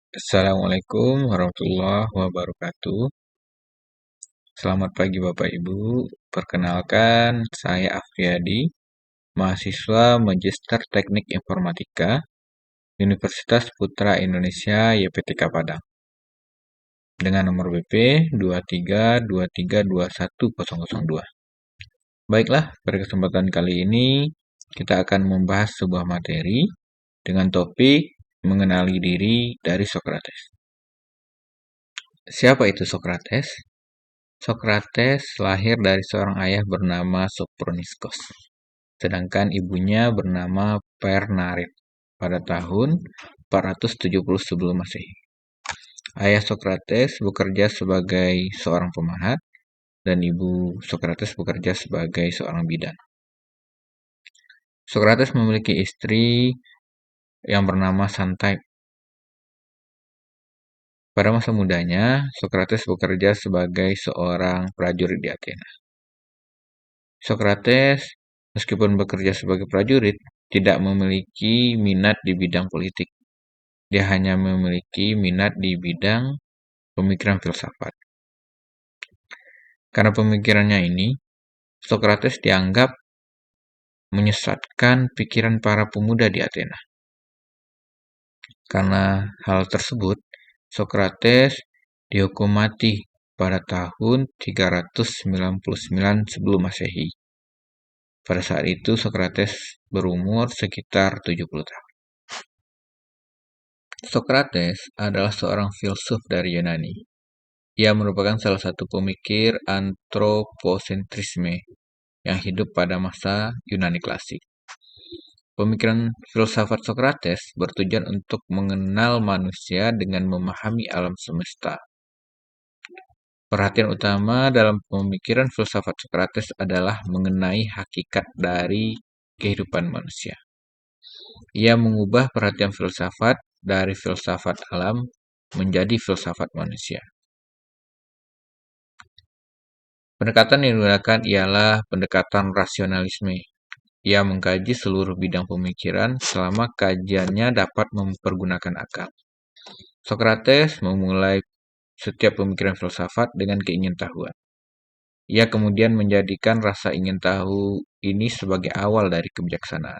Assalamualaikum warahmatullahi wabarakatuh. Selamat pagi Bapak Ibu. Perkenalkan, saya Afriyadi, mahasiswa Magister Teknik Informatika, Universitas Putra Indonesia YPTK Padang. Dengan nomor BP 2323210002. Baiklah, pada kesempatan kali ini kita akan membahas sebuah materi dengan topik mengenali diri dari Sokrates. Siapa itu Sokrates? Sokrates lahir dari seorang ayah bernama Sophroniscus, sedangkan ibunya bernama Pernarit pada tahun 470 sebelum Masehi. Ayah Sokrates bekerja sebagai seorang pemahat dan ibu Sokrates bekerja sebagai seorang bidan. Sokrates memiliki istri yang bernama Santai. Pada masa mudanya, Sokrates bekerja sebagai seorang prajurit di Athena. Sokrates, meskipun bekerja sebagai prajurit, tidak memiliki minat di bidang politik. Dia hanya memiliki minat di bidang pemikiran filsafat. Karena pemikirannya ini, Sokrates dianggap menyesatkan pikiran para pemuda di Athena. Karena hal tersebut, Sokrates dihukum mati pada tahun 399 sebelum Masehi. Pada saat itu Sokrates berumur sekitar 70 tahun. Sokrates adalah seorang filsuf dari Yunani. Ia merupakan salah satu pemikir antroposentrisme yang hidup pada masa Yunani klasik. Pemikiran filsafat Sokrates bertujuan untuk mengenal manusia dengan memahami alam semesta. Perhatian utama dalam pemikiran filsafat Sokrates adalah mengenai hakikat dari kehidupan manusia. Ia mengubah perhatian filsafat dari filsafat alam menjadi filsafat manusia. Pendekatan yang digunakan ialah pendekatan rasionalisme. Ia mengkaji seluruh bidang pemikiran selama kajiannya dapat mempergunakan akal. Sokrates memulai setiap pemikiran filsafat dengan keingintahuan. Ia kemudian menjadikan rasa ingin tahu ini sebagai awal dari kebijaksanaan.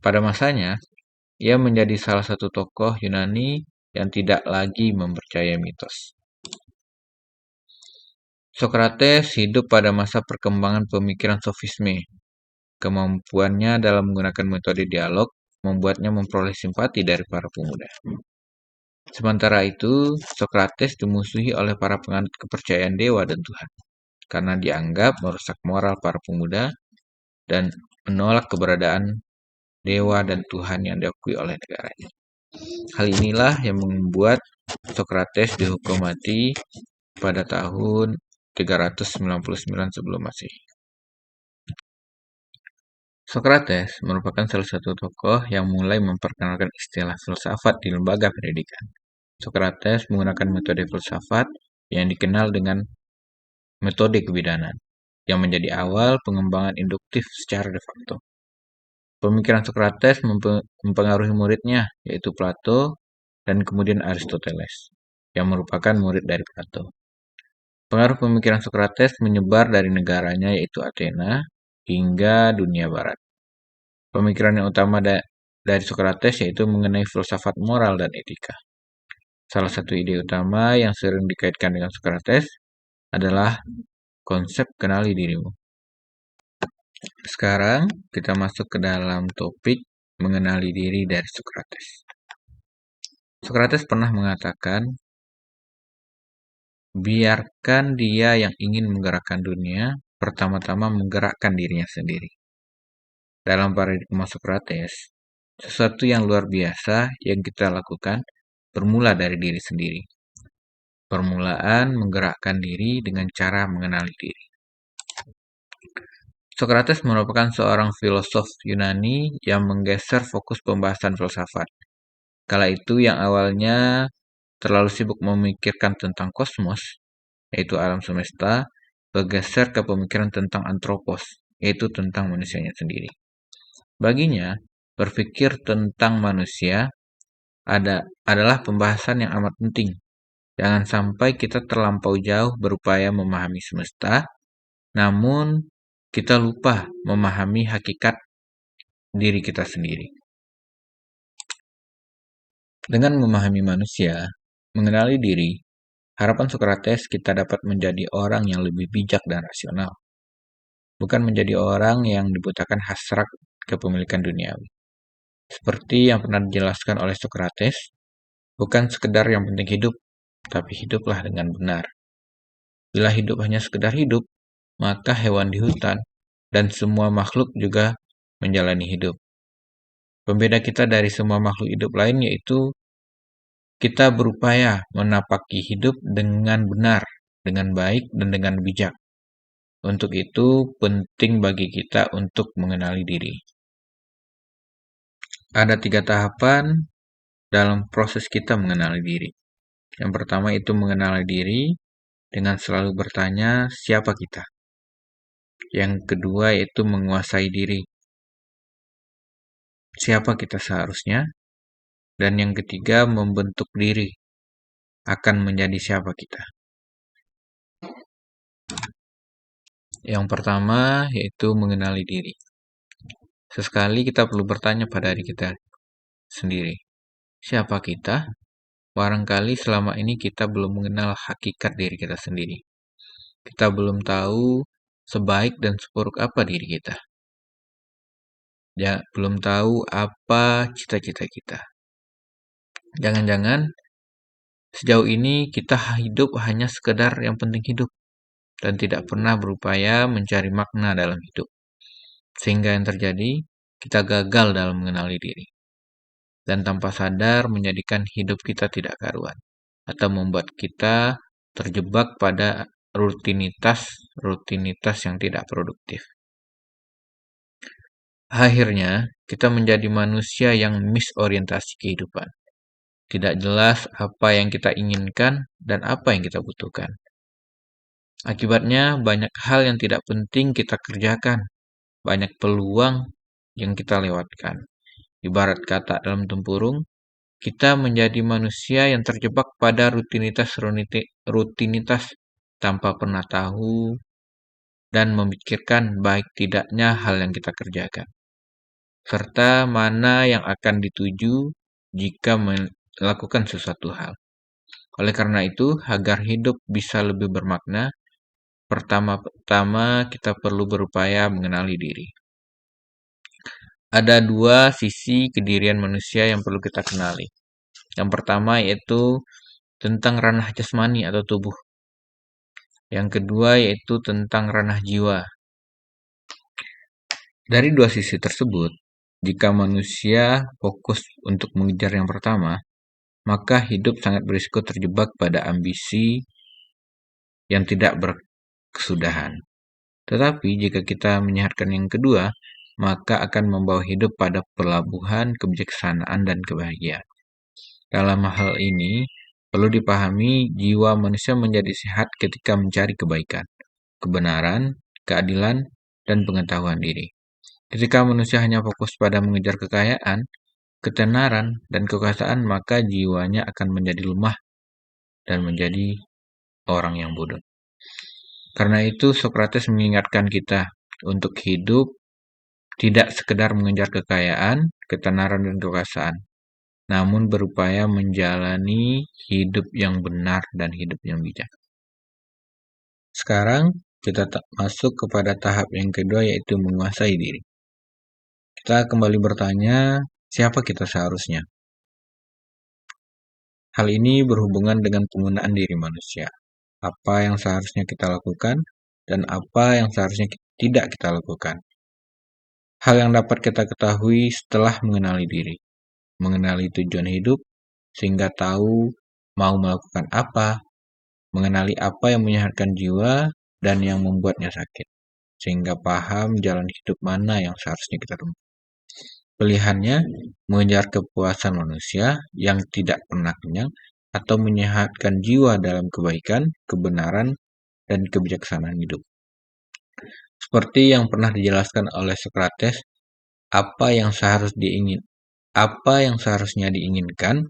Pada masanya, ia menjadi salah satu tokoh Yunani yang tidak lagi mempercayai mitos. Sokrates hidup pada masa perkembangan pemikiran sofisme. Kemampuannya dalam menggunakan metode dialog membuatnya memperoleh simpati dari para pemuda. Sementara itu, Sokrates dimusuhi oleh para penganut kepercayaan dewa dan Tuhan, karena dianggap merusak moral para pemuda dan menolak keberadaan dewa dan Tuhan yang diakui oleh negaranya. Hal inilah yang membuat Sokrates dihukum mati pada tahun 399 sebelum Masehi. Sokrates merupakan salah satu tokoh yang mulai memperkenalkan istilah filsafat di lembaga pendidikan. Sokrates menggunakan metode filsafat yang dikenal dengan metode kebidanan, yang menjadi awal pengembangan induktif secara de facto. Pemikiran Sokrates mempengaruhi muridnya, yaitu Plato dan kemudian Aristoteles, yang merupakan murid dari Plato. Pengaruh pemikiran Sokrates menyebar dari negaranya, yaitu Athena, hingga dunia barat. Pemikiran yang utama dari Sokrates yaitu mengenai filsafat moral dan etika. Salah satu ide utama yang sering dikaitkan dengan Sokrates adalah konsep kenali dirimu. Sekarang kita masuk ke dalam topik mengenali diri dari Sokrates. Sokrates pernah mengatakan, biarkan dia yang ingin menggerakkan dunia, pertama-tama menggerakkan dirinya sendiri. Dalam paradigma Sokrates, sesuatu yang luar biasa yang kita lakukan bermula dari diri sendiri. Permulaan menggerakkan diri dengan cara mengenali diri. Sokrates merupakan seorang filosof Yunani yang menggeser fokus pembahasan filsafat. Kala itu yang awalnya terlalu sibuk memikirkan tentang kosmos, yaitu alam semesta, bergeser ke pemikiran tentang antropos, yaitu tentang manusianya sendiri. Baginya, berpikir tentang manusia adalah pembahasan yang amat penting. Jangan sampai kita terlampau jauh berupaya memahami semesta, namun kita lupa memahami hakikat diri kita sendiri. Dengan memahami manusia, mengenali diri, harapan Sokrates kita dapat menjadi orang yang lebih bijak dan rasional, bukan menjadi orang yang dibutakan hasrat kepemilikan duniawi. Seperti yang pernah dijelaskan oleh Sokrates, bukan sekedar yang penting hidup, tapi hiduplah dengan benar. Bila hidup hanya sekedar hidup, maka hewan di hutan dan semua makhluk juga menjalani hidup. Pembeda kita dari semua makhluk hidup lain yaitu kita berupaya menapaki hidup dengan benar, dengan baik, dan dengan bijak. Untuk itu, penting bagi kita untuk mengenali diri. Ada 3 tahapan dalam proses kita mengenali diri. Yang pertama itu mengenali diri dengan selalu bertanya siapa kita. Yang kedua yaitu menguasai diri. Siapa kita seharusnya? Dan yang ketiga membentuk diri akan menjadi siapa kita. Yang pertama yaitu mengenali diri. Sesekali kita perlu bertanya pada diri kita sendiri. Siapa kita? Barangkali selama ini kita belum mengenal hakikat diri kita sendiri. Kita belum tahu sebaik dan seburuk apa diri kita. Ya, belum tahu apa cita-cita kita. Jangan-jangan sejauh ini kita hidup hanya sekedar yang penting hidup dan tidak pernah berupaya mencari makna dalam hidup. Sehingga yang terjadi, kita gagal dalam mengenali diri. Dan tanpa sadar menjadikan hidup kita tidak karuan. Atau membuat kita terjebak pada rutinitas yang tidak produktif. Akhirnya, kita menjadi manusia yang misorientasi kehidupan. Tidak jelas apa yang kita inginkan dan apa yang kita butuhkan. Akibatnya, banyak hal yang tidak penting kita kerjakan. Banyak peluang yang kita lewatkan. Ibarat kata dalam tempurung, kita menjadi manusia yang terjebak pada rutinitas tanpa pernah tahu dan memikirkan baik tidaknya hal yang kita kerjakan, serta mana yang akan dituju jika melakukan sesuatu hal. Oleh karena itu, agar hidup bisa lebih bermakna, pertama-tama kita perlu berupaya mengenali diri. Ada 2 sisi kedirian manusia yang perlu kita kenali. Yang pertama yaitu tentang ranah jasmani atau tubuh. Yang kedua yaitu tentang ranah jiwa. Dari 2 sisi tersebut, jika manusia fokus untuk mengejar yang pertama, maka hidup sangat berisiko terjebak pada ambisi yang tidak berkesudahan. Tetapi jika kita menyehatkan yang kedua, maka akan membawa hidup pada pelabuhan kebijaksanaan dan kebahagiaan. Dalam hal ini, perlu dipahami jiwa manusia menjadi sehat ketika mencari kebaikan, kebenaran, keadilan, dan pengetahuan diri. Ketika manusia hanya fokus pada mengejar kekayaan, ketenaran, dan kekuasaan, maka jiwanya akan menjadi lemah dan menjadi orang yang bodoh. Karena itu, Sokrates mengingatkan kita untuk hidup tidak sekedar mengejar kekayaan, ketenaran, dan kekuasaan, namun berupaya menjalani hidup yang benar dan hidup yang bijak. Sekarang, kita masuk kepada tahap yang kedua yaitu menguasai diri. Kita kembali bertanya, siapa kita seharusnya? Hal ini berhubungan dengan penggunaan diri manusia. Apa yang seharusnya kita lakukan dan apa yang seharusnya tidak kita lakukan. Hal yang dapat kita ketahui setelah mengenali diri. Mengenali tujuan hidup sehingga tahu mau melakukan apa, mengenali apa yang menyehatkan jiwa dan yang membuatnya sakit, sehingga paham jalan hidup mana yang seharusnya kita tempuh. Pilihannya mengejar kepuasan manusia yang tidak pernah kenyang atau menyehatkan jiwa dalam kebaikan, kebenaran, dan kebijaksanaan hidup. Seperti yang pernah dijelaskan oleh Sokrates, apa yang seharusnya diinginkan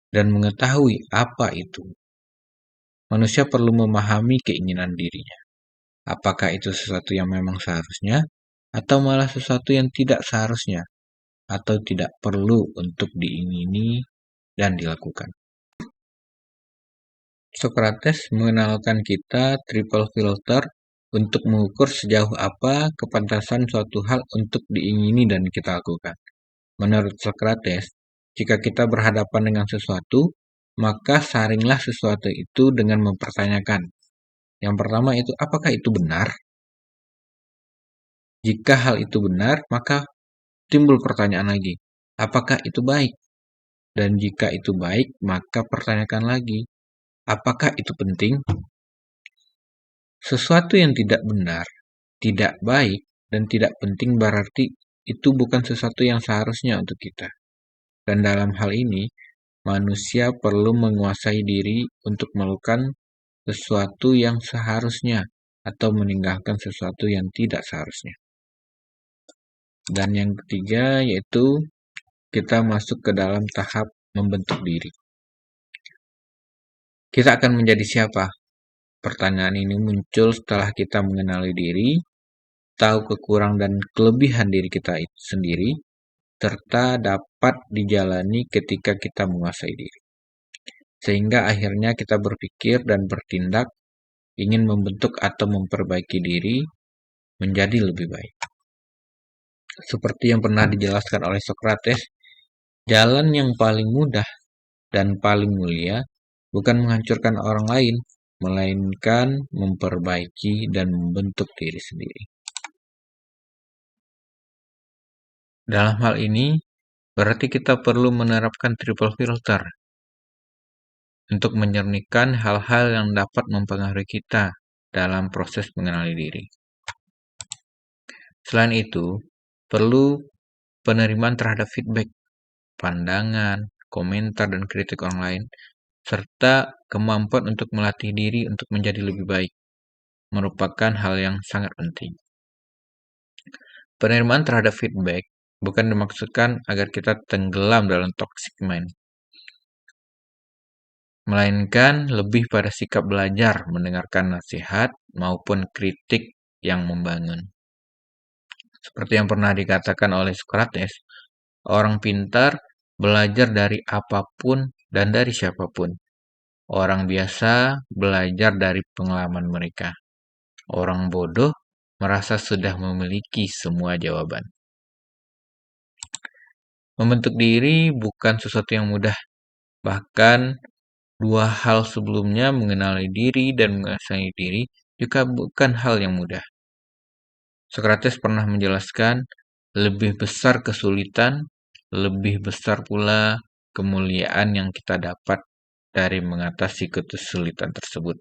dan mengetahui apa itu. Manusia perlu memahami keinginan dirinya. Apakah itu sesuatu yang memang seharusnya, atau malah sesuatu yang tidak seharusnya, atau tidak perlu untuk diingini dan dilakukan. Socrates mengenalkan kita triple filter untuk mengukur sejauh apa kepantasan suatu hal untuk diingini dan kita lakukan. Menurut Socrates, jika kita berhadapan dengan sesuatu, maka saringlah sesuatu itu dengan mempertanyakan. Yang pertama itu, apakah itu benar? Jika hal itu benar, maka timbul pertanyaan lagi, apakah itu baik? Dan jika itu baik, maka pertanyakan lagi, apakah itu penting? Sesuatu yang tidak benar, tidak baik, dan tidak penting berarti itu bukan sesuatu yang seharusnya untuk kita. Dan dalam hal ini, manusia perlu menguasai diri untuk melakukan sesuatu yang seharusnya atau meninggalkan sesuatu yang tidak seharusnya. Dan yang ketiga yaitu kita masuk ke dalam tahap membentuk diri. Kita akan menjadi siapa? Pertanyaan ini muncul setelah kita mengenali diri, tahu kekurangan dan kelebihan diri kita itu sendiri, serta dapat dijalani ketika kita menguasai diri. Sehingga akhirnya kita berpikir dan bertindak ingin membentuk atau memperbaiki diri menjadi lebih baik. Seperti yang pernah dijelaskan oleh Socrates, jalan yang paling mudah dan paling mulia bukan menghancurkan orang lain, melainkan memperbaiki dan membentuk diri sendiri. Dalam hal ini, berarti kita perlu menerapkan triple filter untuk menyernikan hal-hal yang dapat mempengaruhi kita dalam proses mengenali diri. Selain itu, perlu penerimaan terhadap feedback, pandangan, komentar, dan kritik orang lain, serta kemampuan untuk melatih diri untuk menjadi lebih baik, merupakan hal yang sangat penting. Penerimaan terhadap feedback bukan dimaksudkan agar kita tenggelam dalam toxic mind, melainkan lebih pada sikap belajar mendengarkan nasihat maupun kritik yang membangun. Seperti yang pernah dikatakan oleh Socrates, orang pintar belajar dari apapun dan dari siapapun. Orang biasa belajar dari pengalaman mereka. Orang bodoh merasa sudah memiliki semua jawaban. Membentuk diri bukan sesuatu yang mudah. Bahkan dua hal sebelumnya, mengenali diri dan menguasai diri, juga bukan hal yang mudah. Socrates pernah menjelaskan, lebih besar kesulitan, lebih besar pula kemuliaan yang kita dapat dari mengatasi kesulitan tersebut.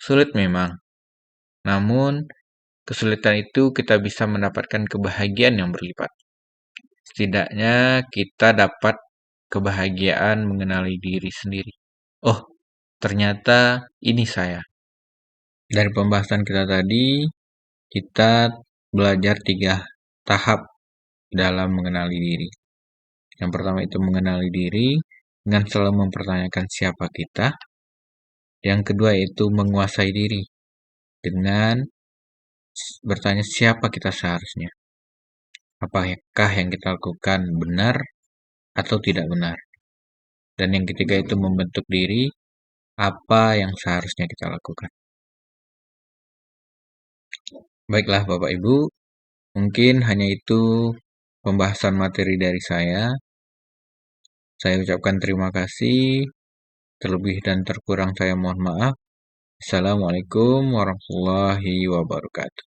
Sulit memang, namun kesulitan itu kita bisa mendapatkan kebahagiaan yang berlipat. Setidaknya kita dapat kebahagiaan mengenali diri sendiri. Oh, ternyata ini saya. Dari pembahasan kita tadi, kita belajar 3 tahap dalam mengenali diri. Yang pertama itu mengenali diri dengan selalu mempertanyakan siapa kita. Yang kedua itu menguasai diri dengan bertanya siapa kita seharusnya. Apakah yang kita lakukan benar atau tidak benar. Dan yang ketiga itu membentuk diri, apa yang seharusnya kita lakukan. Baiklah Bapak Ibu, mungkin hanya itu pembahasan materi dari saya. Saya ucapkan terima kasih, terlebih dan terkurang saya mohon maaf. Assalamualaikum warahmatullahi wabarakatuh.